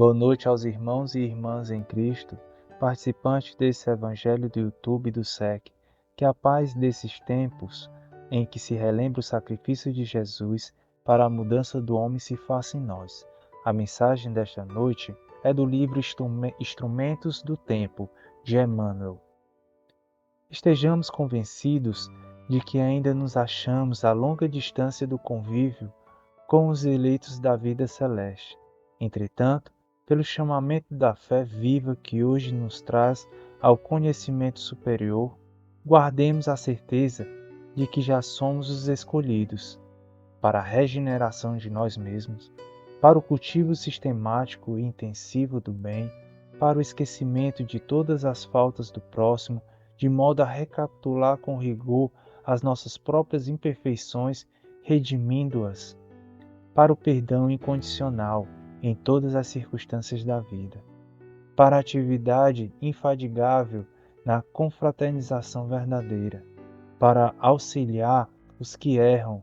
Boa noite aos irmãos e irmãs em Cristo, participantes desse Evangelho do YouTube do SEC. Que a paz desses tempos, em que se relembra o sacrifício de Jesus para a mudança do homem, se faça em nós. A mensagem desta noite é do livro Instrumentos do Tempo, de Emmanuel. Estejamos convencidos de que ainda nos achamos a longa distância do convívio com os eleitos da vida celeste. Entretanto, pelo chamamento da fé viva que hoje nos traz ao conhecimento superior, guardemos a certeza de que já somos os escolhidos para a regeneração de nós mesmos, para o cultivo sistemático e intensivo do bem, para o esquecimento de todas as faltas do próximo, de modo a recapitular com rigor as nossas próprias imperfeições, redimindo-as, para o perdão incondicional em todas as circunstâncias da vida, para a atividade infadigável na confraternização verdadeira, para auxiliar os que erram,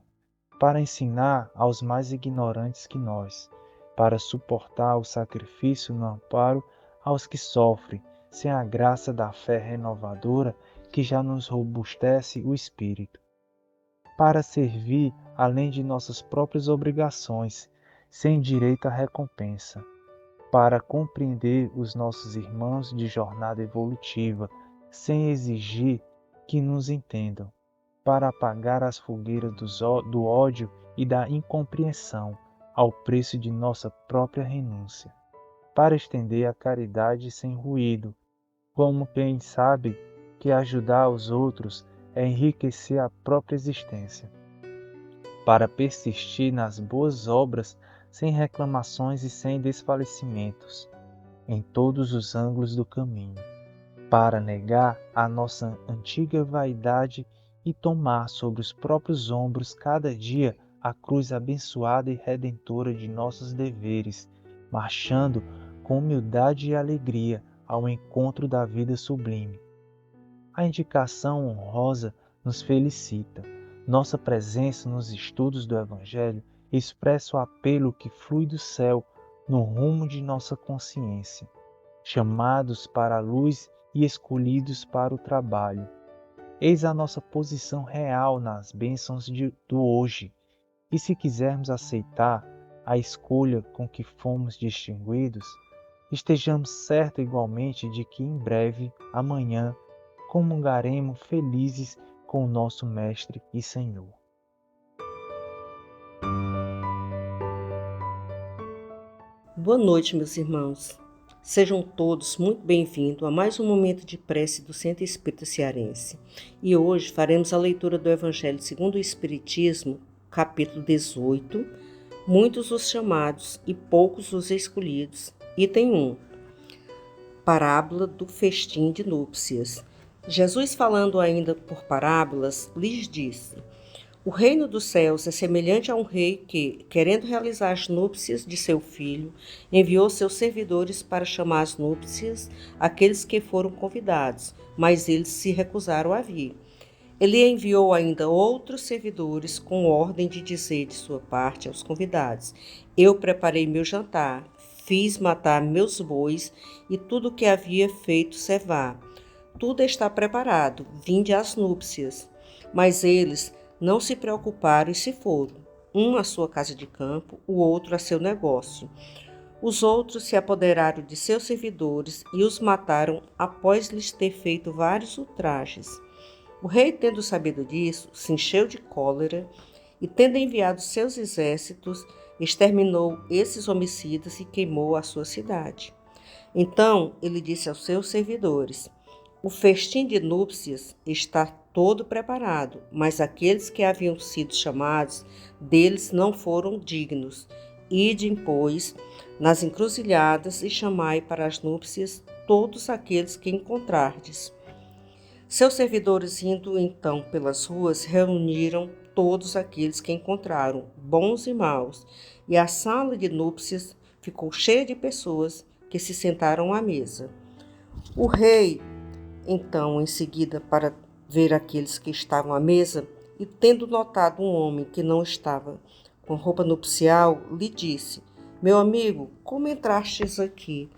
para ensinar aos mais ignorantes que nós, para suportar o sacrifício no amparo aos que sofrem, sem a graça da fé renovadora que já nos robustece o espírito, para servir além de nossas próprias obrigações, sem direito à recompensa, para compreender os nossos irmãos de jornada evolutiva, sem exigir que nos entendam, para apagar as fogueiras do ódio e da incompreensão, ao preço de nossa própria renúncia, para estender a caridade sem ruído, como quem sabe que ajudar os outros é enriquecer a própria existência, para persistir nas boas obras sem reclamações e sem desfalecimentos, em todos os ângulos do caminho, para negar a nossa antiga vaidade e tomar sobre os próprios ombros cada dia a cruz abençoada e redentora de nossos deveres, marchando com humildade e alegria ao encontro da vida sublime. A indicação honrosa nos felicita. Nossa presença nos estudos do Evangelho expressa o apelo que flui do céu no rumo de nossa consciência, chamados para a luz e escolhidos para o trabalho. Eis a nossa posição real nas bênçãos do hoje, e se quisermos aceitar a escolha com que fomos distinguidos, estejamos certos igualmente de que em breve, amanhã, comungaremos felizes com o nosso Mestre e Senhor. Boa noite, meus irmãos. Sejam todos muito bem-vindos a mais um momento de prece do Centro Espírita Cearense. E hoje faremos a leitura do Evangelho segundo o Espiritismo, capítulo 18, muitos os chamados e poucos os escolhidos. Item 1. Parábola do festim de núpcias. Jesus, falando ainda por parábolas, lhes disse: o reino dos céus é semelhante a um rei que, querendo realizar as núpcias de seu filho, enviou seus servidores para chamar às núpcias aqueles que foram convidados, mas eles se recusaram a vir. Ele enviou ainda outros servidores com ordem de dizer de sua parte aos convidados: eu preparei meu jantar, fiz matar meus bois e tudo o que havia feito cevar. Tudo está preparado, vinde às núpcias. Mas eles não se preocuparam e se foram, um à sua casa de campo, o outro a seu negócio. Os outros se apoderaram de seus servidores e os mataram após lhes ter feito vários ultrajes. O rei, tendo sabido disso, se encheu de cólera e, tendo enviado seus exércitos, exterminou esses homicidas e queimou a sua cidade. Então ele disse aos seus servidores: o festim de núpcias está todo preparado, mas aqueles que haviam sido chamados deles não foram dignos. Ide, pois, nas encruzilhadas e chamai para as núpcias todos aqueles que encontrardes. Seus servidores, indo então pelas ruas, reuniram todos aqueles que encontraram, bons e maus, e a sala de núpcias ficou cheia de pessoas que se sentaram à mesa. O rei, então, em seguida, para ver aqueles que estavam à mesa, e tendo notado um homem que não estava com roupa nupcial, lhe disse: Meu amigo, como entrastes aqui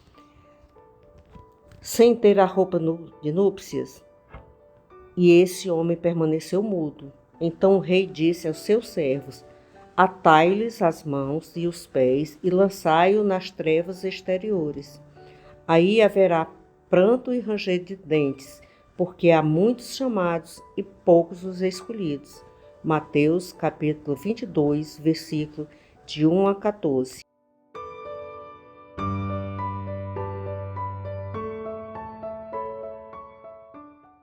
sem ter a roupa de núpcias? E esse homem permaneceu mudo. Então o rei disse aos seus servos: atai-lhes as mãos e os pés e lançai-o nas trevas exteriores. Aí haverá pranto e ranger de dentes, porque há muitos chamados e poucos os escolhidos. Mateus capítulo 22, versículo de 1 a 14.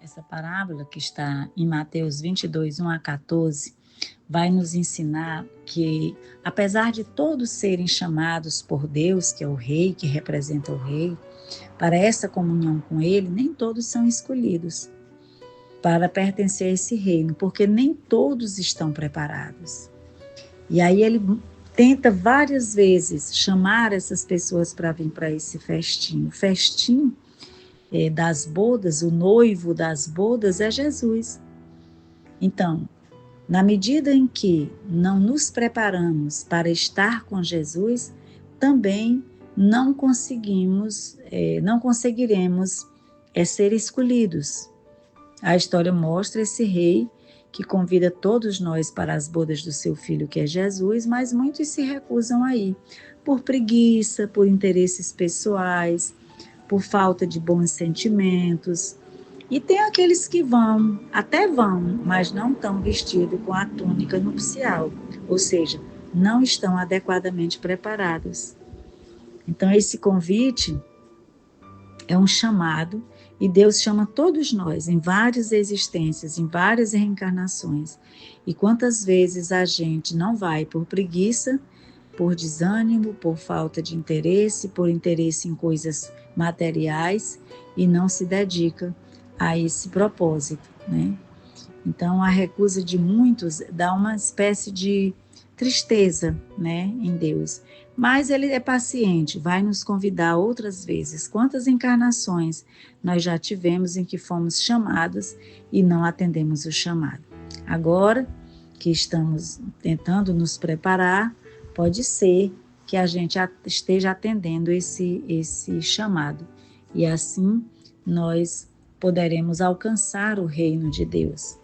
Essa parábola que está em Mateus 22, 1 a 14, vai nos ensinar que, apesar de todos serem chamados por Deus, que é o Rei, que representa o Rei, para essa comunhão com Ele, nem todos são escolhidos para pertencer a esse reino, porque nem todos estão preparados. E aí ele tenta várias vezes chamar essas pessoas para vir para esse festim. O festim das bodas, o noivo das bodas é Jesus. Então, na medida em que não nos preparamos para estar com Jesus, também não conseguiremos ser escolhidos. A história mostra esse rei que convida todos nós para as bodas do seu filho, que é Jesus, mas muitos se recusam a ir, por preguiça, por interesses pessoais, por falta de bons sentimentos. E tem aqueles que vão, até vão, mas não estão vestidos com a túnica nupcial, ou seja, não estão adequadamente preparados. Então esse convite é um chamado, e Deus chama todos nós em várias existências, em várias reencarnações. E quantas vezes a gente não vai por preguiça, por desânimo, por falta de interesse, por interesse em coisas materiais e não se dedica a esse propósito, né? Então a recusa de muitos dá uma espécie de tristeza, né, em Deus. Mas ele é paciente, vai nos convidar outras vezes. Quantas encarnações nós já tivemos em que fomos chamados e não atendemos o chamado? Agora que estamos tentando nos preparar, pode ser que a gente esteja atendendo esse chamado. E assim nós poderemos alcançar o reino de Deus.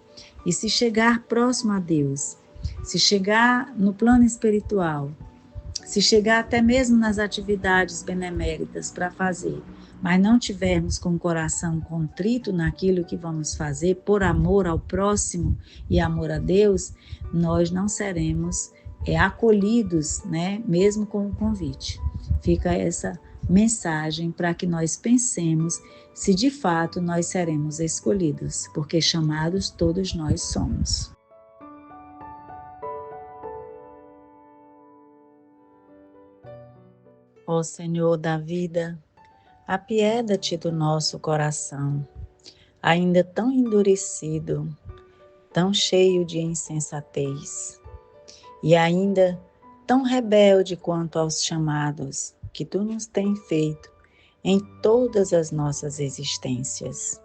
E se chegar próximo a Deus, se chegar no plano espiritual, se chegar até mesmo nas atividades beneméritas para fazer, mas não tivermos com o coração contrito naquilo que vamos fazer, por amor ao próximo e amor a Deus, nós não seremos acolhidos, né, mesmo com o convite. Fica essa mensagem para que nós pensemos se de fato nós seremos escolhidos, porque chamados todos nós somos. Ó Senhor da vida, apieda-te do nosso coração, ainda tão endurecido, tão cheio de insensatez, e ainda tão rebelde quanto aos chamados que tu nos tens feito em todas as nossas existências.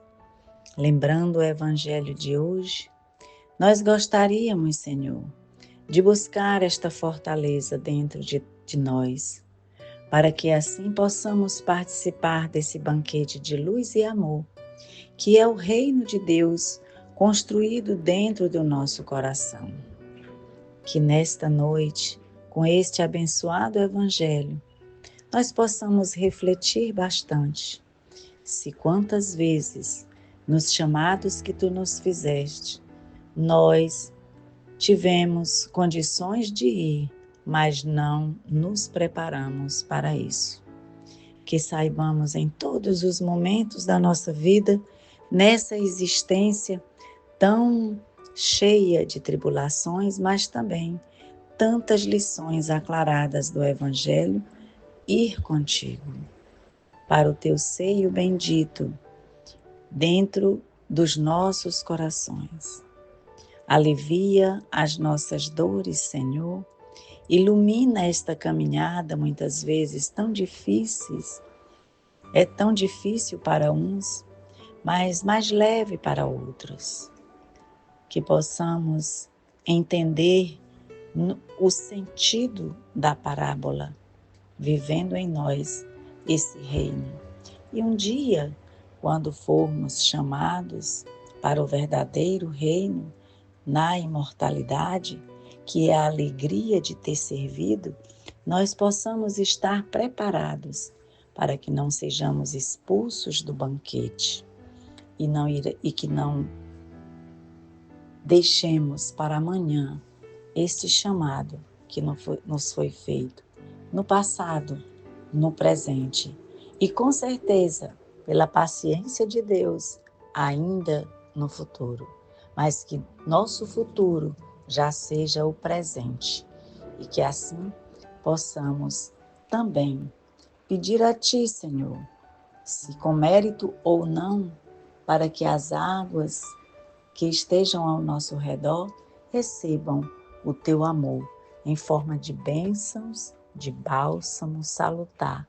Lembrando o Evangelho de hoje, nós gostaríamos, Senhor, de buscar esta fortaleza dentro de nós, para que assim possamos participar desse banquete de luz e amor, que é o reino de Deus construído dentro do nosso coração. Que nesta noite, com este abençoado Evangelho, nós possamos refletir bastante se quantas vezes, nos chamados que tu nos fizeste, nós tivemos condições de ir, mas não nos preparamos para isso. Que saibamos em todos os momentos da nossa vida, nessa existência tão cheia de tribulações, mas também tantas lições aclaradas do Evangelho, ir contigo, para o teu seio bendito, dentro dos nossos corações. Alivia as nossas dores, Senhor, ilumina esta caminhada, muitas vezes tão difíceis. É tão difícil para uns, mas mais leve para outros. Que possamos entender o sentido da parábola vivendo em nós esse reino. E um dia, quando formos chamados para o verdadeiro reino, na imortalidade, que é a alegria de ter servido, nós possamos estar preparados para que não sejamos expulsos do banquete e que não deixemos para amanhã este chamado que nos foi feito no passado, no presente e com certeza, pela paciência de Deus, ainda no futuro, mas que nosso futuro já seja o presente e que assim possamos também pedir a Ti, Senhor, se com mérito ou não, para que as águas que estejam ao nosso redor recebam o Teu amor em forma de bênçãos, de bálsamo salutar,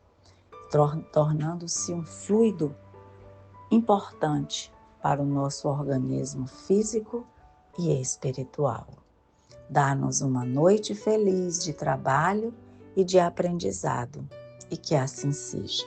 tornando-se um fluido importante para o nosso organismo físico e espiritual. Dá-nos uma noite feliz de trabalho e de aprendizado, e que assim seja.